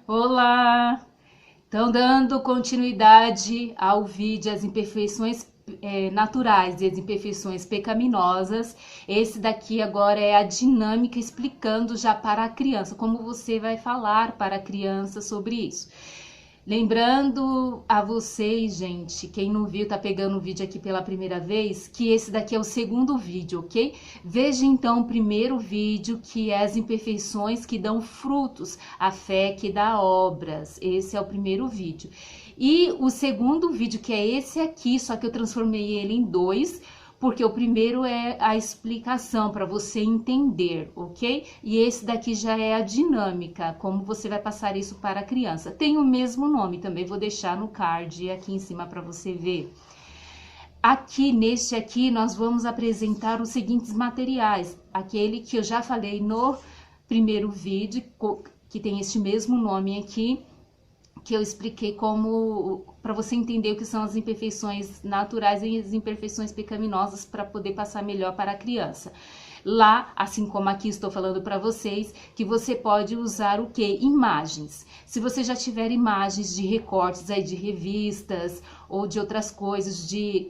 Olá! Então, dando continuidade ao vídeo As Imperfeições Naturais e as Imperfeições Pecaminosas, esse daqui agora é a dinâmica explicando já para a criança, como você vai falar para a criança sobre isso. Lembrando a vocês, gente, quem não viu, tá pegando o vídeo aqui pela primeira vez, que esse daqui é o segundo vídeo, ok? Veja então o primeiro vídeo, que é as imperfeições que dão frutos, a fé que dá obras. Esse é o primeiro vídeo. E o segundo vídeo, que é esse aqui, só que eu transformei ele em dois, porque o primeiro é a explicação para você entender, ok? E esse daqui já é a dinâmica, como você vai passar isso para a criança. Tem o mesmo nome, também vou deixar no card aqui em cima para você ver. Aqui, neste aqui, nós vamos apresentar os seguintes materiais. Aquele que eu já falei no primeiro vídeo, que tem este mesmo nome aqui, que eu expliquei como, para você entender o que são as imperfeições naturais e as imperfeições pecaminosas, para poder passar melhor para a criança. Lá, assim como aqui estou falando para vocês, que você pode usar o que? Imagens. Se você já tiver imagens de recortes aí de revistas ou de outras coisas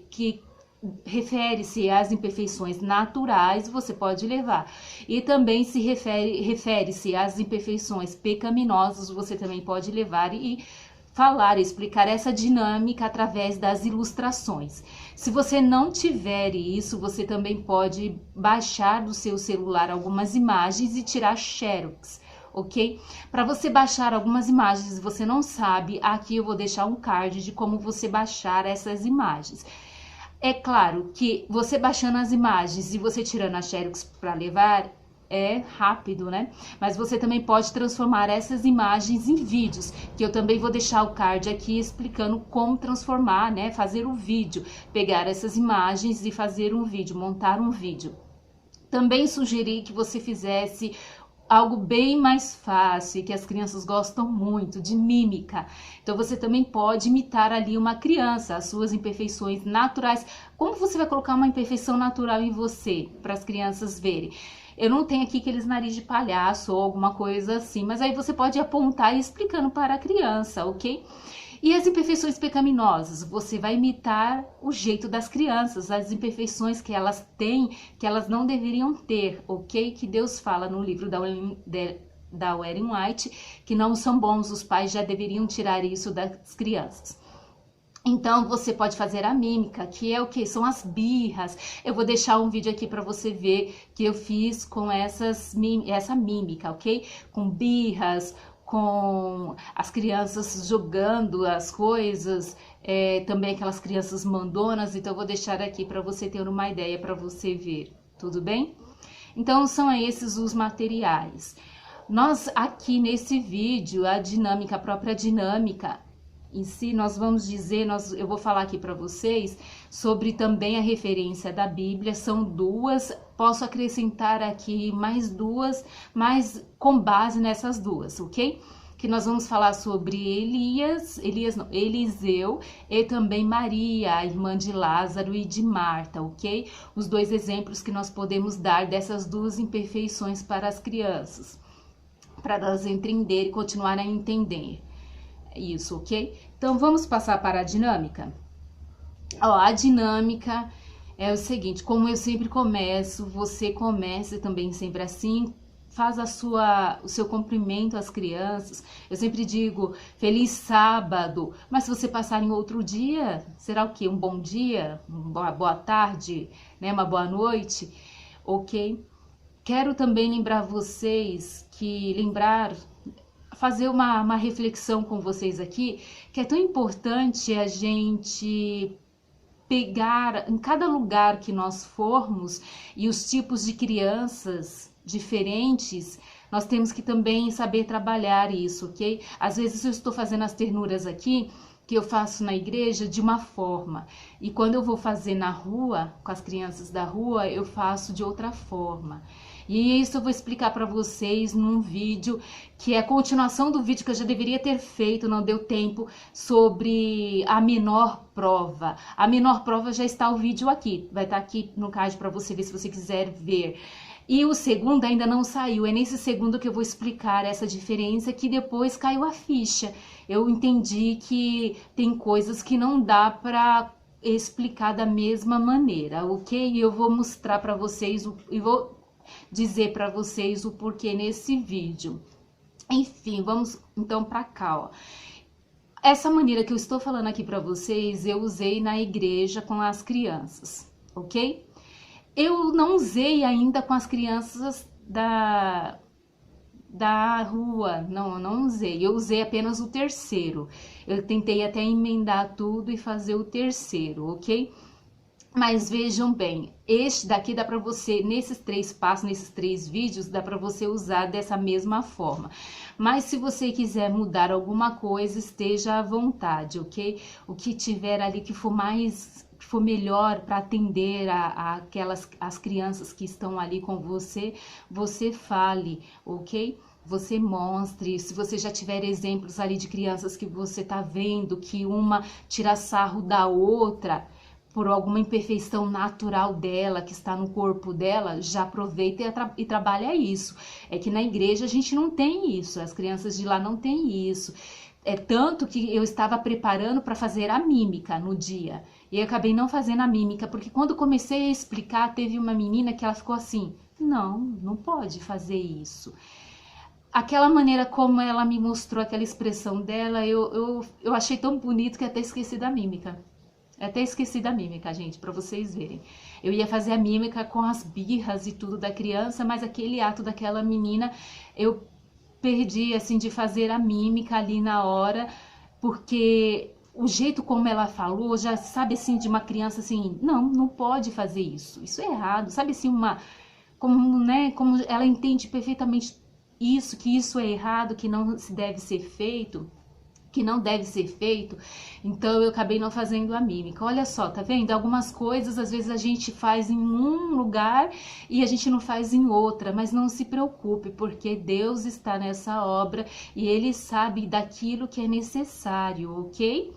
que refere-se às imperfeições naturais, você pode levar. E também se refere-se às imperfeições pecaminosas, você também pode levar e falar, explicar essa dinâmica através das ilustrações. Se você não tiver isso, você também pode baixar do seu celular algumas imagens e tirar xerox, ok? Para você baixar algumas imagens e você não sabe, aqui eu vou deixar um card de como você baixar essas imagens. É claro que você baixando as imagens e você tirando a xerox para levar é rápido, né? Mas você também pode transformar essas imagens em vídeos, que eu também vou deixar o card aqui explicando como transformar, né? Fazer o vídeo, pegar essas imagens e fazer um vídeo, montar um vídeo. Também sugeri que você fizesse algo bem mais fácil, que as crianças gostam muito, de mímica. Então você também pode imitar ali uma criança, as suas imperfeições naturais. Como você vai colocar uma imperfeição natural em você, para as crianças verem? Eu não tenho aqui aqueles nariz de palhaço ou alguma coisa assim, mas aí você pode apontar e ir explicando para a criança, ok? E as imperfeições pecaminosas? Você vai imitar o jeito das crianças, as imperfeições que elas têm, que elas não deveriam ter, ok? Que Deus fala no livro da Ellen White, que não são bons, os pais já deveriam tirar isso das crianças. Então, você pode fazer a mímica, que é o que? São as birras. Eu vou deixar um vídeo aqui para você ver que eu fiz com essa mímica, ok? Com birras, com as crianças jogando as coisas, também aquelas crianças mandonas. Então, eu vou deixar aqui para você ter uma ideia, para você ver, tudo bem? Então, são esses os materiais. Nós, aqui nesse vídeo, a própria dinâmica em si, nós vamos dizer, eu vou falar aqui para vocês sobre também a referência da Bíblia, são duas, posso acrescentar aqui mais duas, mas com base nessas duas, ok? Que nós vamos falar sobre Eliseu e também Maria, a irmã de Lázaro e de Marta, ok? Os dois exemplos que nós podemos dar dessas duas imperfeições para as crianças, para elas entenderem e continuarem a entender. Isso, ok? Então, vamos passar para a dinâmica? Ó, a dinâmica é o seguinte, como eu sempre começo, você comece também sempre assim, faz o seu cumprimento às crianças. Eu sempre digo, feliz sábado, mas se você passar em outro dia, será o quê? Um bom dia? Uma boa tarde? Né? Uma boa noite? Ok? Quero também lembrar vocês fazer uma reflexão com vocês aqui, que é tão importante a gente pegar em cada lugar que nós formos e os tipos de crianças diferentes, nós temos que também saber trabalhar isso, ok? Às vezes eu estou fazendo as ternuras aqui, que eu faço na igreja de uma forma, e quando eu vou fazer na rua, com as crianças da rua, eu faço de outra forma. E isso eu vou explicar para vocês num vídeo, que é a continuação do vídeo que eu já deveria ter feito, não deu tempo, sobre a menor prova. A menor prova já está o vídeo aqui, vai estar aqui no card para você ver se você quiser ver. E o segundo ainda não saiu. É nesse segundo que eu vou explicar essa diferença, que depois caiu a ficha. Eu entendi que tem coisas que não dá para explicar da mesma maneira, ok? E eu vou mostrar para vocês e vou dizer para vocês o porquê nesse vídeo. Enfim, vamos então para cá, ó. Essa maneira que eu estou falando aqui para vocês, eu usei na igreja com as crianças, ok? Eu não usei ainda com as crianças da rua, não usei. Eu usei apenas o terceiro. Eu tentei até emendar tudo e fazer o terceiro, ok? Mas vejam bem, este daqui dá para você, nesses 3 passos, nesses 3 vídeos, dá para você usar dessa mesma forma. Mas se você quiser mudar alguma coisa, esteja à vontade, ok? O que tiver ali que for melhor para atender as crianças que estão ali com você, você fale, ok? Você mostre, se você já tiver exemplos ali de crianças que você tá vendo, que uma tira sarro da outra, por alguma imperfeição natural dela, que está no corpo dela, já aproveita e trabalha isso. É que na igreja a gente não tem isso, as crianças de lá não têm isso. É tanto que eu estava preparando para fazer a mímica no dia. E eu acabei não fazendo a mímica, porque quando comecei a explicar, teve uma menina que ela ficou assim, não pode fazer isso. Aquela maneira como ela me mostrou aquela expressão dela, eu achei tão bonito que até esqueci da mímica. Até esqueci da mímica, gente, para vocês verem. Eu ia fazer a mímica com as birras e tudo da criança, mas aquele ato daquela menina, eu perdi, assim, de fazer a mímica ali na hora, porque o jeito como ela falou, já sabe, assim, de uma criança, assim, não pode fazer isso é errado, sabe, assim, como ela entende perfeitamente isso, que isso é errado, que não se deve ser feito, que não deve ser feito, então eu acabei não fazendo a mímica. Olha só, tá vendo? Algumas coisas às vezes a gente faz em um lugar e a gente não faz em outra, mas não se preocupe, porque Deus está nessa obra e Ele sabe daquilo que é necessário, ok?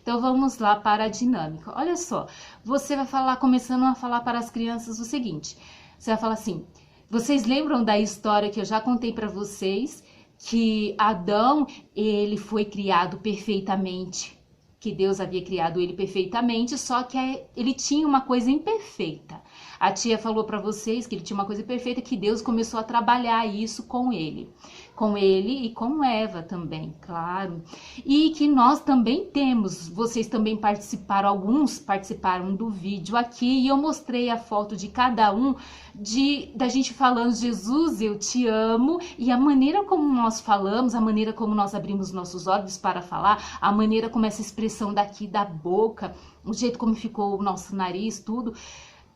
Então vamos lá para a dinâmica. Olha só, você vai falar, começando a falar para as crianças o seguinte, você vai falar assim, vocês lembram da história que eu já contei para vocês, que Adão, ele foi criado perfeitamente, que Deus havia criado ele perfeitamente, só que ele tinha uma coisa imperfeita. A tia falou para vocês que ele tinha uma coisa perfeita, que Deus começou a trabalhar isso com ele e com Eva também, claro. E que nós também temos, vocês também participaram, alguns participaram do vídeo aqui, e eu mostrei a foto de cada um, da gente falando, Jesus, eu te amo, e a maneira como nós falamos, a maneira como nós abrimos nossos olhos para falar, a maneira como essa expressão daqui da boca, o jeito como ficou o nosso nariz, tudo,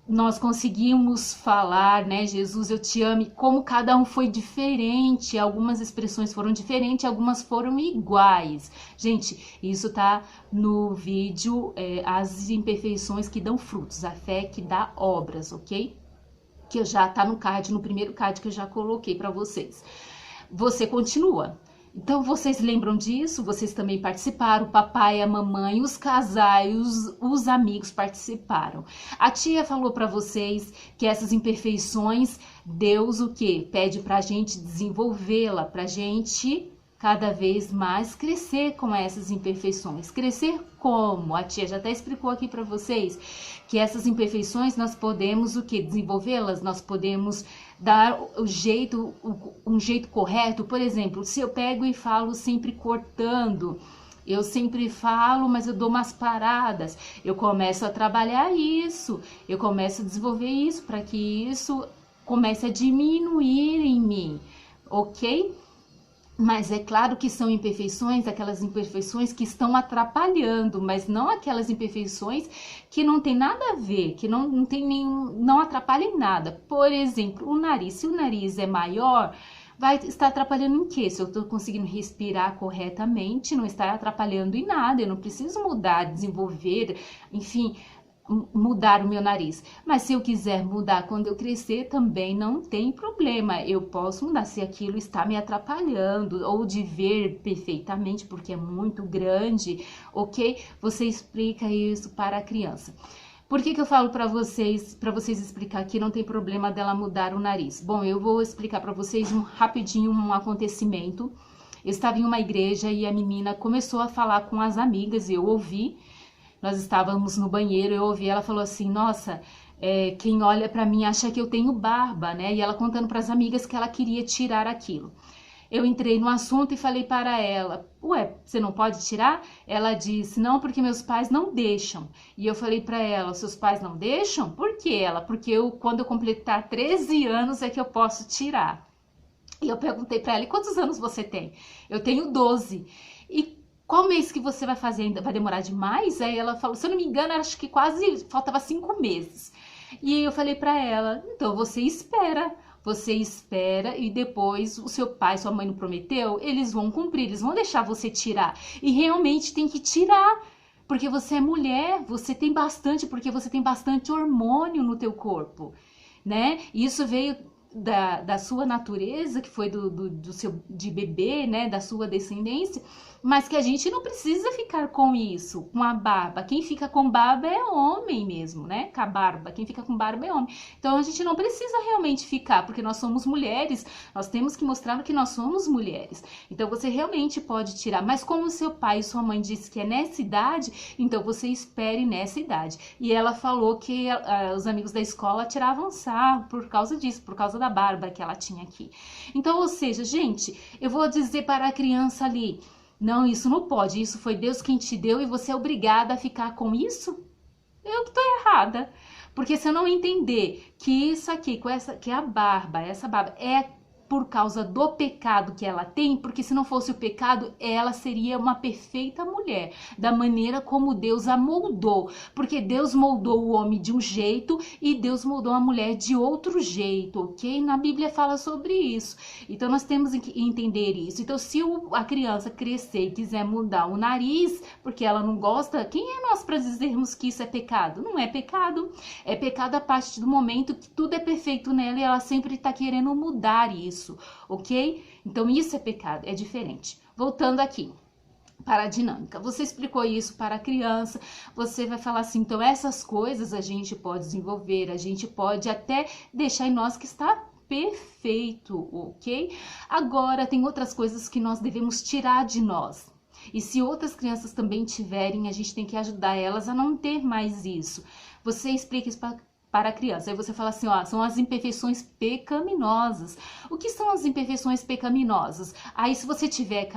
nós conseguimos falar, né, Jesus, eu te amo, e como cada um foi diferente, algumas expressões foram diferentes, algumas foram iguais. Gente, isso tá no vídeo, as imperfeições que dão frutos, a fé que dá obras, ok? Que já tá no card, no primeiro card que eu já coloquei para vocês. Você continua. Então, vocês lembram disso? Vocês também participaram, o papai, a mamãe, os casais, os amigos participaram. A tia falou para vocês que essas imperfeições, Deus o quê? Pede pra gente desenvolvê-la, pra gente cada vez mais crescer com essas imperfeições. Crescer como? A tia já até explicou aqui para vocês que essas imperfeições nós podemos o quê? Desenvolvê-las, nós podemos dar um jeito correto. Por exemplo, se eu pego e falo sempre cortando, eu sempre falo, mas eu dou umas paradas, eu começo a trabalhar isso, eu começo a desenvolver isso para que isso comece a diminuir em mim, ok? Mas é claro que são imperfeições, aquelas imperfeições que estão atrapalhando, mas não aquelas imperfeições que não tem nada a ver, que não atrapalham em nada. Por exemplo, o nariz. Se o nariz é maior, vai estar atrapalhando em quê? Se eu estou conseguindo respirar corretamente, não está atrapalhando em nada. Eu não preciso mudar, desenvolver, enfim, mudar o meu nariz. Mas se eu quiser mudar quando eu crescer, também não tem problema. Eu posso mudar se aquilo está me atrapalhando, ou de ver perfeitamente, porque é muito grande, ok? Você explica isso para a criança. Por que que eu falo para vocês explicar que não tem problema dela mudar o nariz? Bom, eu vou explicar para vocês rapidinho um acontecimento. Eu estava em uma igreja e a menina começou a falar com as amigas e eu ouvi. Nós estávamos no banheiro, eu ouvi, ela falou assim, nossa, quem olha para mim acha que eu tenho barba, né? E ela contando para as amigas que ela queria tirar aquilo. Eu entrei no assunto e falei para ela, ué, você não pode tirar? Ela disse, não, porque meus pais não deixam. E eu falei para ela, seus pais não deixam? Por que ela? Porque quando eu completar 13 anos é que eu posso tirar. E eu perguntei para ela, e quantos anos você tem? Eu tenho 12. E qual mês que você vai fazer ainda? Vai demorar demais? Aí ela falou, se eu não me engano, acho que quase faltava 5 meses. E eu falei para ela, então você espera e depois o seu pai, sua mãe não prometeu? Eles vão cumprir, eles vão deixar você tirar. E realmente tem que tirar, porque você é mulher, porque você tem bastante hormônio no teu corpo, né? E isso veio da sua natureza, que foi do seu de bebê, né, da sua descendência, mas que a gente não precisa ficar com isso, com a barba. Quem fica com barba é homem mesmo, né? Com a barba, quem fica com barba é homem. Então a gente não precisa realmente ficar, porque nós somos mulheres, nós temos que mostrar que nós somos mulheres. Então você realmente pode tirar, mas como seu pai e sua mãe disse que é nessa idade, então você espere nessa idade. E ela falou que os amigos da escola tiravam sarro por causa disso, por causa da barba que ela tinha aqui. Então, ou seja, gente, eu vou dizer para a criança ali, não, isso não pode, isso foi Deus quem te deu e você é obrigada a ficar com isso? Eu que tô errada. Porque se eu não entender que isso aqui, que essa barba é por causa do pecado que ela tem, porque se não fosse o pecado, ela seria uma perfeita mulher, da maneira como Deus a moldou, porque Deus moldou o homem de um jeito e Deus moldou a mulher de outro jeito, ok? Na Bíblia fala sobre isso, então nós temos que entender isso. Então se a criança crescer e quiser mudar o nariz, porque ela não gosta, quem é nós para dizermos que isso é pecado? Não é pecado, é pecado a partir do momento que tudo é perfeito nela e ela sempre está querendo mudar isso. Ok? Então isso é pecado, é diferente. Voltando aqui para a dinâmica, você explicou isso para a criança, você vai falar assim, então essas coisas a gente pode desenvolver, a gente pode até deixar em nós que está perfeito, ok? Agora tem outras coisas que nós devemos tirar de nós. E se outras crianças também tiverem, a gente tem que ajudar elas a não ter mais isso. Você explica isso para a criança. Aí você fala assim, ó, são as imperfeições pecaminosas. O que são as imperfeições pecaminosas? Aí se você tiver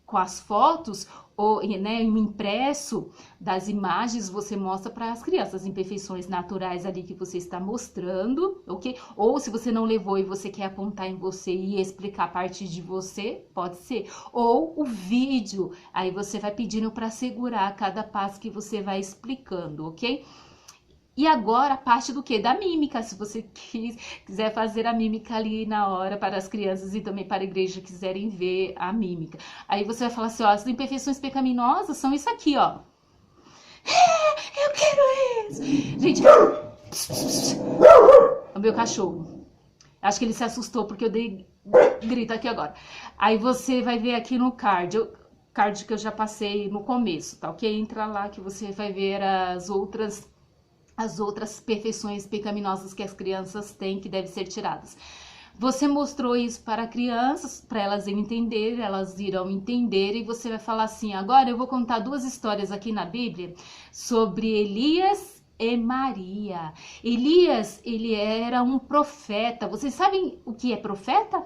com as fotos ou, né, um impresso das imagens, você mostra para as crianças as imperfeições naturais ali que você está mostrando, ok? Ou se você não levou e você quer apontar em você e explicar a partir de você, pode ser. Ou o vídeo, aí você vai pedindo para segurar cada passo que você vai explicando, ok? E agora a parte do que? Da mímica, se você quiser fazer a mímica ali na hora para as crianças e também para a igreja quiserem ver a mímica. Aí você vai falar assim, ó, as imperfeições pecaminosas são isso aqui, ó. Eu quero isso! Gente, o meu cachorro. Acho que ele se assustou porque eu dei grito aqui agora. Aí você vai ver aqui no card que eu já passei no começo, tá ok? Entra lá que você vai ver as outras perfeições pecaminosas que as crianças têm que devem ser tiradas. Você mostrou isso para crianças, para elas entender, elas irão entender e você vai falar assim, agora eu vou contar 2 histórias aqui na Bíblia sobre Elias e Maria. Elias, ele era um profeta. Vocês sabem o que é profeta?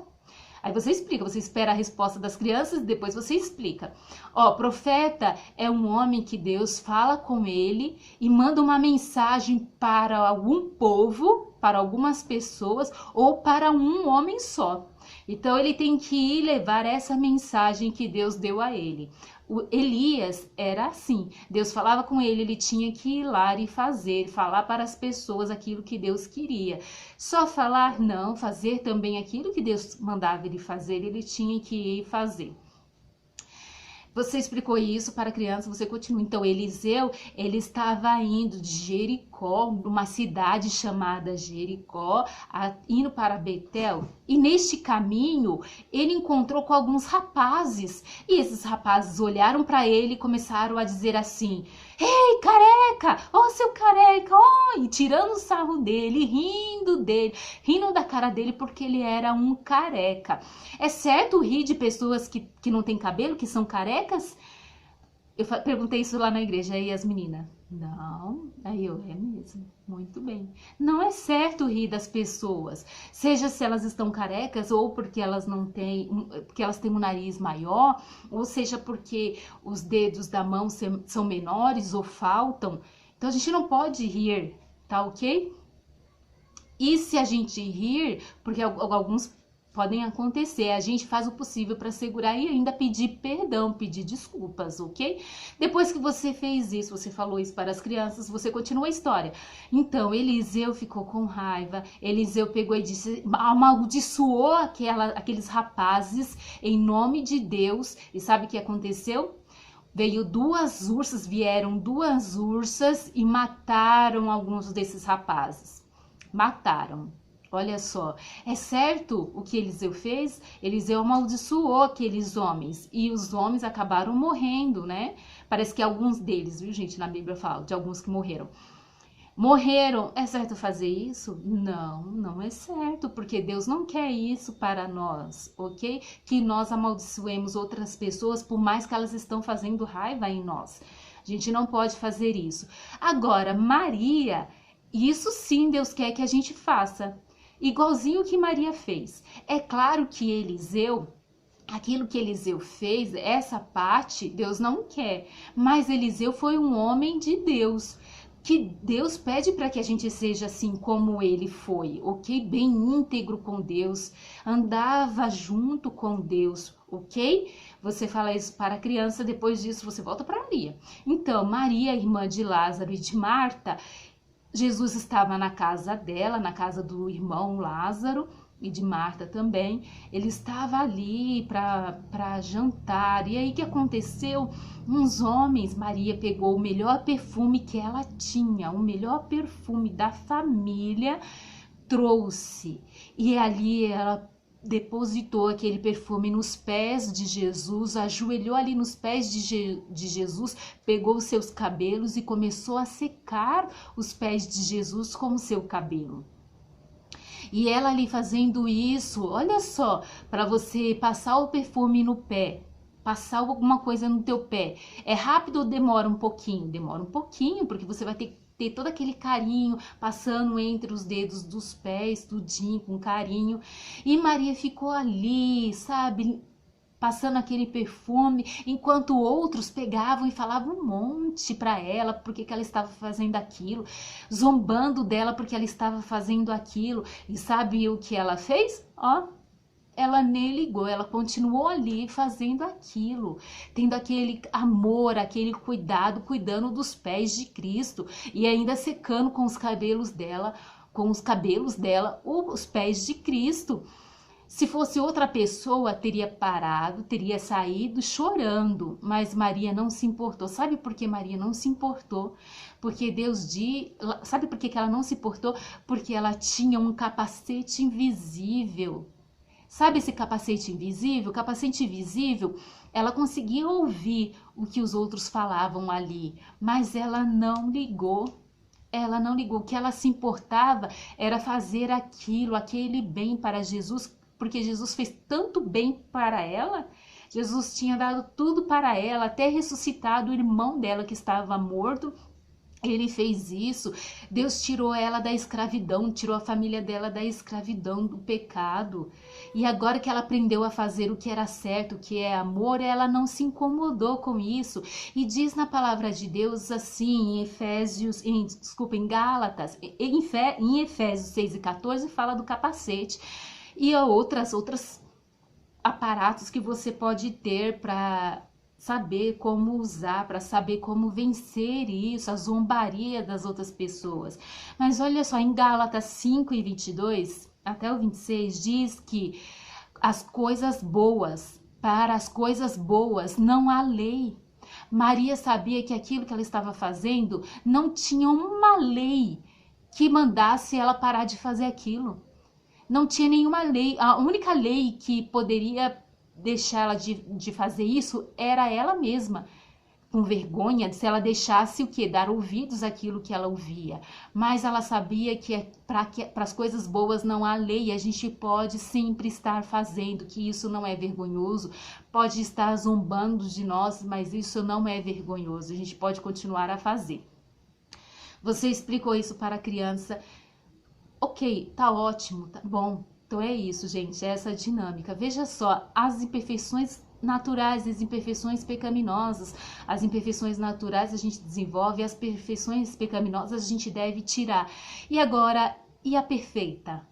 Aí você explica, você espera a resposta das crianças e depois você explica. Ó, profeta é um homem que Deus fala com ele e manda uma mensagem para algum povo, para algumas pessoas ou para um homem só. Então ele tem que ir levar essa mensagem que Deus deu a ele. O Elias era assim, Deus falava com ele, ele tinha que ir lá e falar para as pessoas aquilo que Deus queria. Só falar não, fazer também aquilo que Deus mandava ele fazer, ele tinha que ir fazer. Você explicou isso para a criança, você continua. Então, Eliseu, ele estava indo de Jericó Jericó, uma cidade chamada Jericó, indo para Betel. E neste caminho, ele encontrou com alguns rapazes. E esses rapazes olharam para ele e começaram a dizer assim: "Ei, careca! Ó, seu careca! Ó!" E tirando o sarro dele, rindo da cara dele porque ele era um careca. É certo rir de pessoas que não têm cabelo, que são carecas? Eu perguntei isso lá na igreja, aí as meninas, não, aí eu, é mesmo, muito bem. Não é certo rir das pessoas, seja se elas estão carecas ou porque elas não têm, porque elas têm um nariz maior, ou seja porque os dedos da mão são menores ou faltam. Então a gente não pode rir, tá ok? E se a gente rir, porque alguns podem acontecer, a gente faz o possível para segurar e ainda pedir perdão, pedir desculpas, ok? Depois que você fez isso, você falou isso para as crianças, você continua a história. Então, Eliseu ficou com raiva, Eliseu pegou e disse, amaldiçoou aqueles rapazes em nome de Deus, e sabe o que aconteceu? Vieram duas ursas e mataram alguns desses rapazes. Mataram. Olha só, é certo o que Eliseu fez? Eliseu amaldiçoou aqueles homens e os homens acabaram morrendo, né? Parece que alguns deles, viu, gente? Na Bíblia fala de alguns que morreram. Morreram. É certo fazer isso? Não, não é certo, porque Deus não quer isso para nós, ok? Que nós amaldiçoemos outras pessoas por mais que elas estão fazendo raiva em nós. A gente não pode fazer isso. Agora, Maria, isso sim Deus quer que a gente faça. Igualzinho que Maria fez. É claro que aquilo que Eliseu fez, essa parte, Deus não quer. Mas Eliseu foi um homem de Deus. Que Deus pede para que a gente seja assim como ele foi, ok? Bem íntegro com Deus, andava junto com Deus, ok? Você fala isso para a criança, depois disso você volta para Maria. Então, Maria, irmã de Lázaro e de Marta, Jesus estava na casa dela, na casa do irmão Lázaro e de Marta também. Ele estava ali para jantar. E aí o que aconteceu? Uns homens, Maria pegou o melhor perfume que ela tinha, o melhor perfume da família, trouxe. E ali ela depositou aquele perfume nos pés de Jesus, ajoelhou ali nos pés de Jesus, pegou os seus cabelos e começou a secar os pés de Jesus com o seu cabelo. E ela ali fazendo isso, olha só, para você passar o perfume no pé, passar alguma coisa no teu pé, é rápido ou demora um pouquinho? Demora um pouquinho, porque você vai ter todo aquele carinho passando entre os dedos dos pés, tudinho, com carinho. E Maria ficou ali, sabe, passando aquele perfume, enquanto outros pegavam e falavam um monte para ela porque que ela estava fazendo aquilo, zombando dela porque ela estava fazendo aquilo. E sabe o que ela fez? Ó, ela nem ligou, ela continuou ali fazendo aquilo, tendo aquele amor, aquele cuidado, cuidando dos pés de Cristo e ainda secando com os cabelos dela, os pés de Cristo. Se fosse outra pessoa, teria parado, teria saído chorando, mas Maria não se importou. Sabe por que Maria não se importou? Porque sabe por que ela não se importou? Porque ela tinha um capacete invisível. Sabe esse capacete invisível? O capacete invisível, ela conseguia ouvir o que os outros falavam ali, mas ela não ligou. Ela não ligou. O que ela se importava era fazer aquele bem para Jesus, porque Jesus fez tanto bem para ela. Jesus tinha dado tudo para ela, até ressuscitado o irmão dela que estava morto. Ele fez isso. Deus tirou ela da escravidão, tirou a família dela da escravidão, do pecado. E agora que ela aprendeu a fazer o que era certo, o que é amor, ela não se incomodou com isso. E diz na palavra de Deus assim, em Gálatas, em Efésios 6:14, fala do capacete. E outras aparatos que você pode ter para saber como usar, para saber como vencer isso, a zombaria das outras pessoas. Mas olha só, em Gálatas 5:22 até o 26 diz que para as coisas boas não há lei, Maria sabia que aquilo que ela estava fazendo não tinha uma lei que mandasse ela parar de fazer aquilo. Não tinha nenhuma lei. A única lei que poderia deixar ela de fazer isso era ela mesma. Com vergonha, se ela deixasse o quê? Dar ouvidos àquilo que ela ouvia. Mas ela sabia que para as coisas boas não há lei, a gente pode sempre estar fazendo, que isso não é vergonhoso, pode estar zombando de nós, mas isso não é vergonhoso, a gente pode continuar a fazer. Você explicou isso para a criança, ok, tá ótimo, tá bom. Então é isso, gente, é essa dinâmica. Veja só, as imperfeições naturais, as imperfeições pecaminosas. As imperfeições naturais a gente desenvolve, as perfeições pecaminosas a gente deve tirar. E agora, e a perfeita?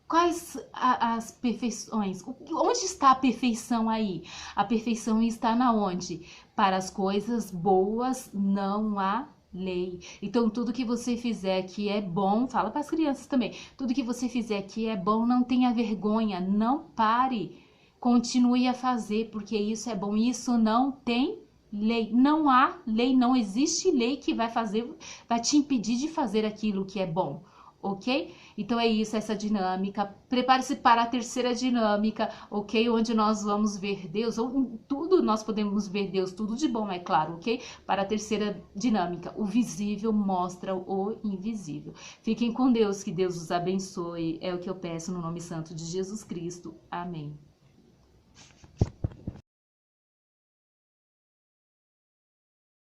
Quais as perfeições? Onde está a perfeição aí? A perfeição está na onde? Para as coisas boas não há lei. Então, tudo que você fizer que é bom, fala para as crianças também, tudo que você fizer que é bom, não tenha vergonha, não pare. Continue a fazer, porque isso é bom. Isso não tem lei. Não há lei, não existe lei que vai te impedir de fazer aquilo que é bom, ok? Então é isso, essa dinâmica. Prepare-se para a terceira dinâmica, ok? Onde nós vamos ver Deus, ou tudo nós podemos ver Deus, tudo de bom, é claro, ok? Para a terceira dinâmica, o visível mostra o invisível. Fiquem com Deus, que Deus os abençoe. É o que eu peço no nome santo de Jesus Cristo. Amém.